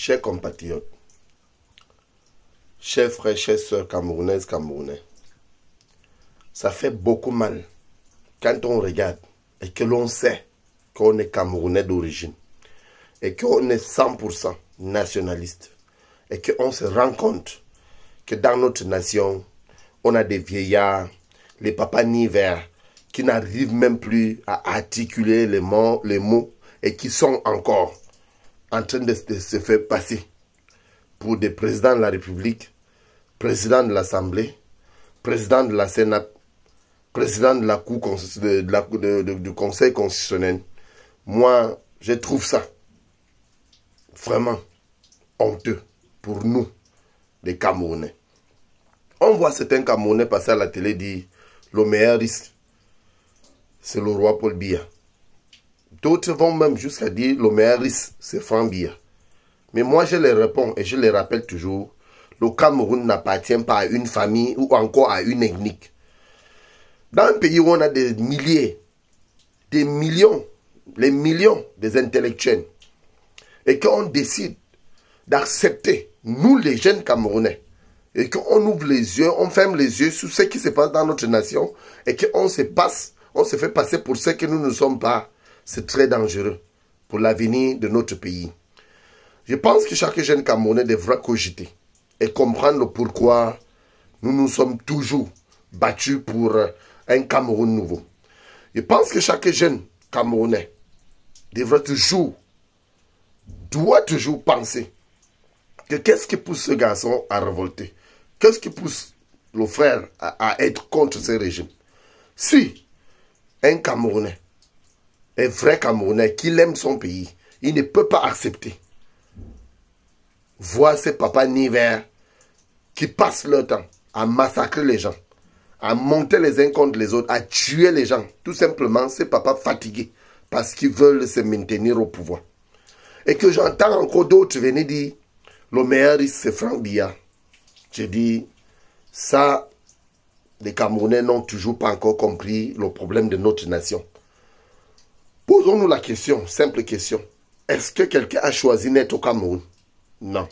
Chers compatriotes, chers frères, chères sœurs camerounaises, camerounais, ça fait beaucoup mal quand on regarde et que l'on sait qu'on est camerounais d'origine et qu'on est 100% nationaliste et qu'on se rend compte que dans notre nation, on a des vieillards, les papas nivers, qui n'arrivent même plus à articuler les mots et qui sont encore en train de se faire passer pour des présidents de la République, président de l'Assemblée, président de la Sénat, président de la Cour du Conseil constitutionnel. Moi, je trouve ça vraiment honteux pour nous, les Camerounais. On voit certains Camerounais passer à la télé dire le meilleur risque, c'est le roi Paul Biya. D'autres vont même jusqu'à dire le meilleur risque, c'est Franck Biya. Mais moi, je les réponds et je les rappelle toujours, le Cameroun n'appartient pas à une famille ou encore à une ethnique. Dans un pays où on a des milliers, des millions, les millions des intellectuels, et qu'on décide d'accepter, nous les jeunes Camerounais, et qu'on ouvre les yeux, on ferme les yeux sur ce qui se passe dans notre nation, et qu'on se fait passer pour ce que nous ne sommes pas, c'est très dangereux pour l'avenir de notre pays. Je pense que chaque jeune Camerounais devra cogiter et comprendre le pourquoi nous nous sommes toujours battus pour un Cameroun nouveau. Je pense que chaque jeune Camerounais doit toujours penser que qu'est-ce qui pousse ce garçon à révolter? Qu'est-ce qui pousse le frère à être contre ce régime? Si un Camerounais, un vrai Camerounais qui aime son pays, il ne peut pas accepter voir ces papas nivers qui passent leur temps à massacrer les gens, à monter les uns contre les autres, à tuer les gens. Tout simplement, ces papas fatigués parce qu'ils veulent se maintenir au pouvoir. Et que j'entends encore d'autres venir dire le meilleur c'est Franck Biya. Je dis, ça, les Camerounais n'ont toujours pas encore compris le problème de notre nation. Posons-nous la question, simple question. Est-ce que quelqu'un a choisi d'être au Cameroun? Non.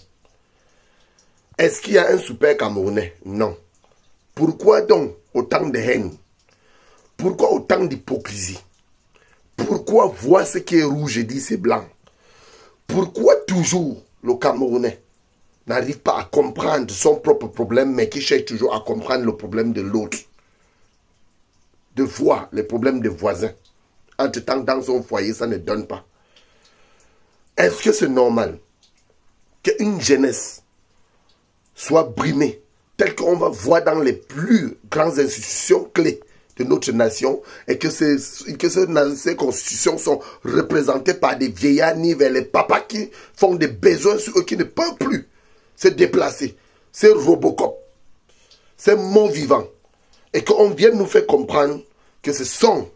Est-ce qu'il y a un super Camerounais? Non. Pourquoi donc autant de haine? Pourquoi autant d'hypocrisie? Pourquoi voir ce qui est rouge et dire c'est blanc? Pourquoi toujours le Camerounais n'arrive pas à comprendre son propre problème, mais qui cherche toujours à comprendre le problème de l'autre? De voir les problèmes des voisins. Entre-temps, dans son foyer, ça ne donne pas. Est-ce que c'est normal qu'une jeunesse soit brimée, telle qu'on va voir dans les plus grandes institutions clés de notre nation, et que ces constitutions sont représentées par des vieillards ni vers les papas qui font des besoins sur eux, qui ne peuvent plus se déplacer? C'est Robocop, c'est mort vivant. Et qu'on vienne nous faire comprendre que ce sont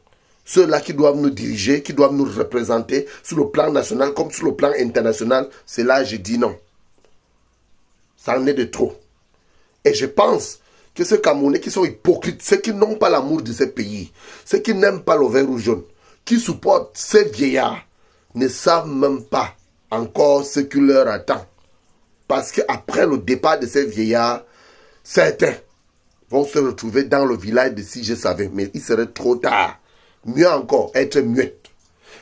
ceux-là qui doivent nous diriger, qui doivent nous représenter sur le plan national comme sur le plan international. C'est là que je dis non. Ça en est de trop. Et je pense que ces Camerounais qui sont hypocrites, ceux qui n'ont pas l'amour de ce pays, ceux qui n'aiment pas le vert ou jaune, qui supportent ces vieillards, ne savent même pas encore ce qui leur attend. Parce qu'après le départ de ces vieillards, certains vont se retrouver dans le village de si je savais, mais il serait trop tard. Mieux encore, être muette.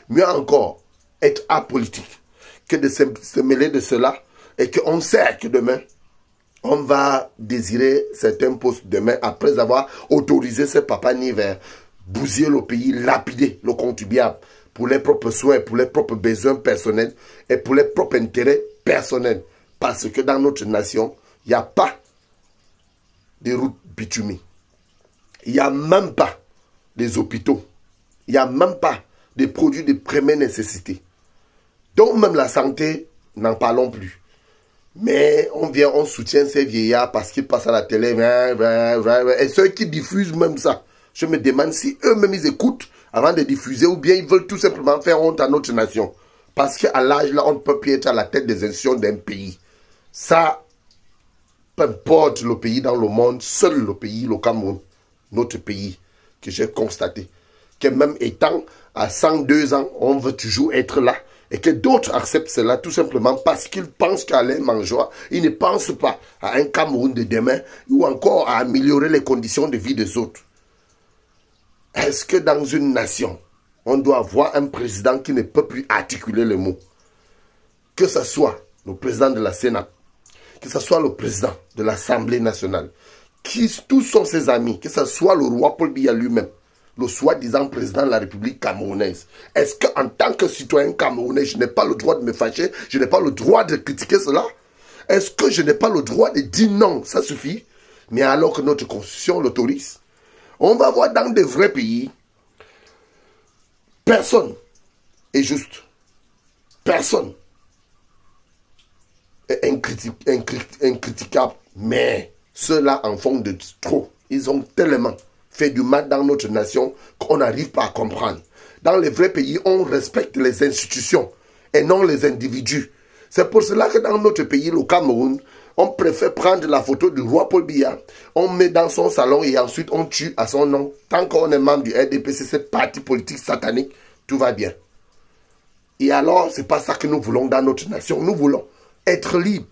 Mieux encore, être apolitique que de se mêler de cela et qu'on sait que demain, on va désirer certains postes demain après avoir autorisé ces papas nivers, bousiller le pays, lapider le contribuable pour les propres soins, pour les propres besoins personnels et pour les propres intérêts personnels. Parce que dans notre nation, il n'y a pas de routes bitumées. Il n'y a même pas des hôpitaux. Il n'y a même pas des produits de première nécessité. Donc même la santé, n'en parlons plus. Mais on vient, on soutient ces vieillards parce qu'ils passent à la télé. Et ceux qui diffusent même ça, je me demande si eux-mêmes ils écoutent avant de diffuser ou bien ils veulent tout simplement faire honte à notre nation. Parce qu'à l'âge là, on ne peut plus être à la tête des institutions d'un pays. Ça, peu importe le pays dans le monde, seul le pays, le Cameroun, notre pays, que j'ai constaté, que même étant à 102 ans, on veut toujours être là Et que d'autres acceptent cela tout simplement parce qu'ils pensent qu'à leur mangeoire, ils ne pensent pas à un Cameroun de demain ou encore à améliorer les conditions de vie des autres. Est-ce que dans une nation, on doit avoir un président qui ne peut plus articuler les mots? Que ce soit le président de la Sénat, que ce soit le président de l'Assemblée nationale, tous sont ses amis, que ce soit le roi Paul Biya lui-même, le soi-disant président de la République camerounaise. Est-ce qu'en tant que citoyen camerounais, je n'ai pas le droit de me fâcher? Je n'ai pas le droit de critiquer cela? Est-ce que je n'ai pas le droit de dire non? Ça suffit. Mais alors que notre constitution l'autorise. On va voir dans de vrais pays, personne est juste. Personne est incriticable. Mais ceux-là en font de trop. Ils ont tellement fait du mal dans notre nation qu'on n'arrive pas à comprendre. Dans les vrais pays, on respecte les institutions et non les individus. C'est pour cela que dans notre pays, le Cameroun, on préfère prendre la photo du roi Paul Biya, on met dans son salon et ensuite on tue à son nom. Tant qu'on est membre du RDPC, cette parti politique satanique, tout va bien. Et alors, c'est pas ça que nous voulons dans notre nation. Nous voulons être libres.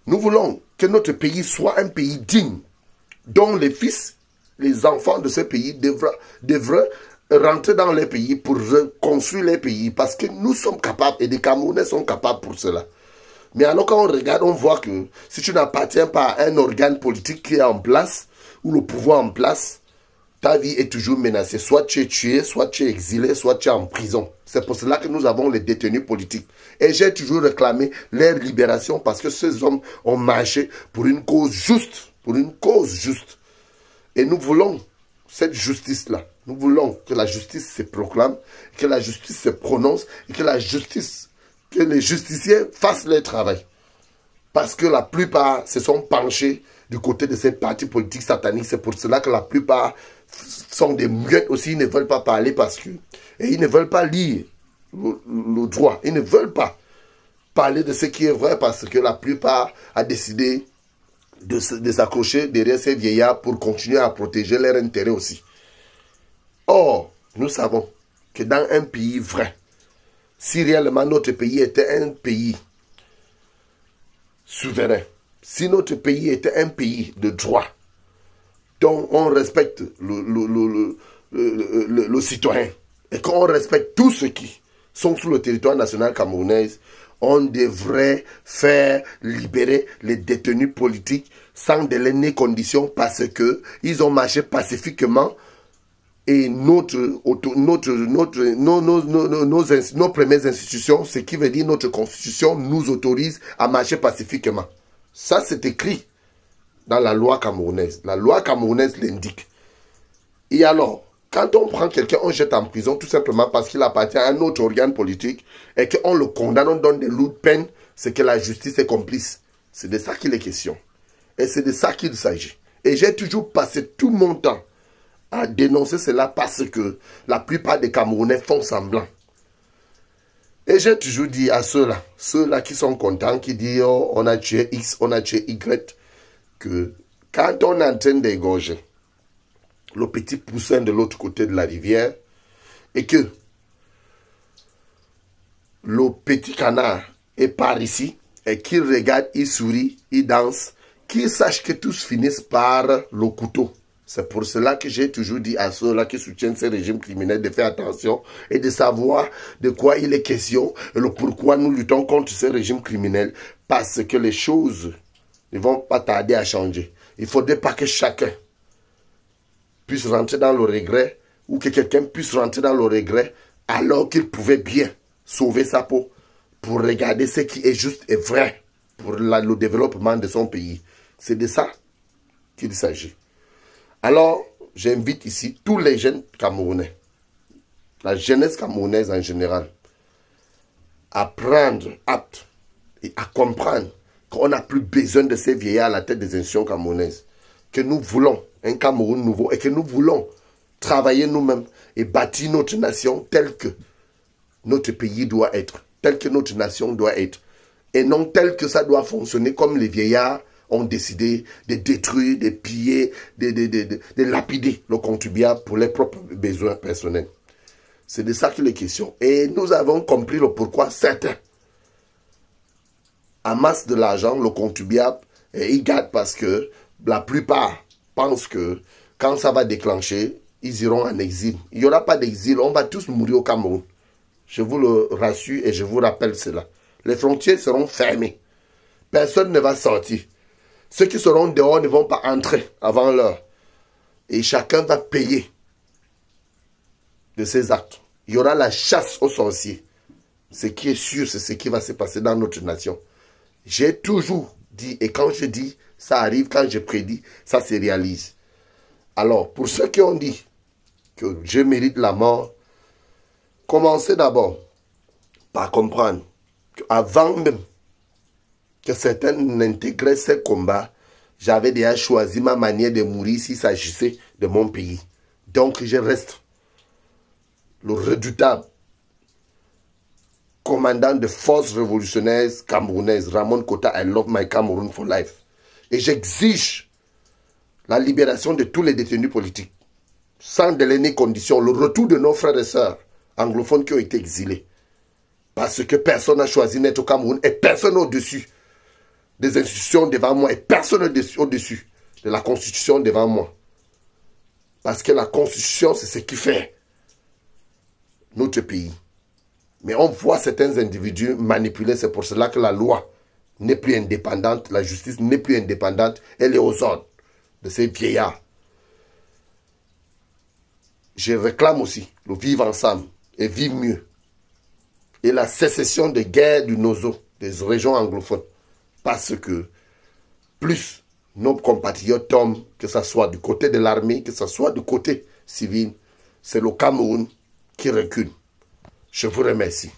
Nous voulons que notre pays soit un pays digne, dont les fils, les enfants de ce pays devraient rentrer dans les pays pour reconstruire les pays parce que nous sommes capables et les Camerounais sont capables pour cela. Mais alors quand on regarde, on voit que si tu n'appartiens pas à un organe politique qui est en place ou le pouvoir en place, ta vie est toujours menacée. Soit tu es tué, soit tu es exilé, soit tu es en prison. C'est pour cela que nous avons les détenus politiques. Et j'ai toujours réclamé leur libération parce que ces hommes ont marché pour une cause juste. Pour une cause juste. Et nous voulons cette justice-là. Nous voulons que la justice se proclame, que la justice se prononce et que les justiciers fassent leur travail. Parce que la plupart se sont penchés du côté de ces partis politiques sataniques. C'est pour cela que la plupart sont des muettes aussi. Ils ne veulent pas parler parce que... Et ils ne veulent pas lire le droit. Ils ne veulent pas parler de ce qui est vrai parce que la plupart a décidé de s'accrocher derrière ces vieillards pour continuer à protéger leurs intérêts aussi. Or, nous savons que dans un pays vrai, si réellement notre pays était un pays souverain, si notre pays était un pays de droit, dont on respecte le citoyen, et qu'on respecte tous ceux qui sont sur le territoire national camerounais, on devrait faire libérer les détenus politiques sans délai ni condition parce qu'ils ont marché pacifiquement et nos premières institutions, ce qui veut dire notre constitution, nous autorise à marcher pacifiquement. Ça, c'est écrit dans la loi camerounaise. La loi camerounaise l'indique. Et alors, quand on prend quelqu'un, on jette en prison tout simplement parce qu'il appartient à un autre organe politique et qu'on le condamne, on donne des lourdes peines, c'est que la justice est complice. C'est de ça qu'il est question. Et c'est de ça qu'il s'agit. Et j'ai toujours passé tout mon temps à dénoncer cela parce que la plupart des Camerounais font semblant. Et j'ai toujours dit à ceux-là qui sont contents, qui disent oh, on a tué X, on a tué Y, que quand on est en train d'égorger le petit poussin de l'autre côté de la rivière et que le petit canard est par ici et qu'il regarde, il sourit, il danse, qu'il sache que tous finissent par le couteau. C'est pour cela que j'ai toujours dit à ceux-là qui soutiennent ces régimes criminels de faire attention et de savoir de quoi il est question et le pourquoi nous luttons contre ces régimes criminels. Parce que les choses ne vont pas tarder à changer. Il ne faudrait pas que chacun puisse rentrer dans le regret ou que quelqu'un puisse rentrer dans le regret alors qu'il pouvait bien sauver sa peau pour regarder ce qui est juste et vrai pour le développement de son pays. C'est de ça qu'il s'agit. Alors, j'invite ici tous les jeunes Camerounais, la jeunesse camerounaise en général, à prendre acte et à comprendre qu'on n'a plus besoin de ces vieillards à la tête des institutions camerounaises. Que nous voulons un Cameroun nouveau et que nous voulons travailler nous-mêmes et bâtir notre nation telle que notre pays doit être, telle que notre nation doit être. Et non telle que ça doit fonctionner comme les vieillards ont décidé de détruire, de piller, de lapider le contribuable pour leurs propres besoins personnels. C'est de ça qu'il est question. Et nous avons compris le pourquoi certains amassent de l'argent, le contribuable, et ils gardent parce que la plupart pensent que quand ça va déclencher, ils iront en exil. Il n'y aura pas d'exil, on va tous mourir au Cameroun. Je vous le rassure et je vous rappelle cela. Les frontières seront fermées. Personne ne va sortir. Ceux qui seront dehors ne vont pas entrer avant l'heure. Et chacun va payer de ses actes. Il y aura la chasse aux sorciers. Ce qui est sûr, c'est ce qui va se passer dans notre nation. J'ai toujours dit, et quand je dis, ça arrive, quand je prédis, ça se réalise. Alors, pour ceux qui ont dit que je mérite la mort, commencez d'abord par comprendre qu'avant même que certains n'intégraient ces combats, j'avais déjà choisi ma manière de mourir s'il s'agissait de mon pays. Donc, je reste le redoutable commandant de forces révolutionnaires camerounaises, Ramon Kota, I love my Cameroon for life. Et j'exige la libération de tous les détenus politiques, sans délai ni condition, le retour de nos frères et sœurs anglophones qui ont été exilés. Parce que personne n'a choisi d'être au Cameroun et personne au-dessus des institutions devant moi et personne au-dessus de la Constitution devant moi. Parce que la Constitution, c'est ce qui fait notre pays. Mais on voit certains individus manipuler, c'est pour cela que la loi n'est plus indépendante, la justice n'est plus indépendante, elle est aux ordres de ces vieillards. Je réclame aussi le vivre ensemble et vivre mieux. Et la sécession de guerre du Nozo, des régions anglophones. Parce que plus nos compatriotes tombent, que ce soit du côté de l'armée, que ce soit du côté civil, c'est le Cameroun qui recule. Je vous remercie.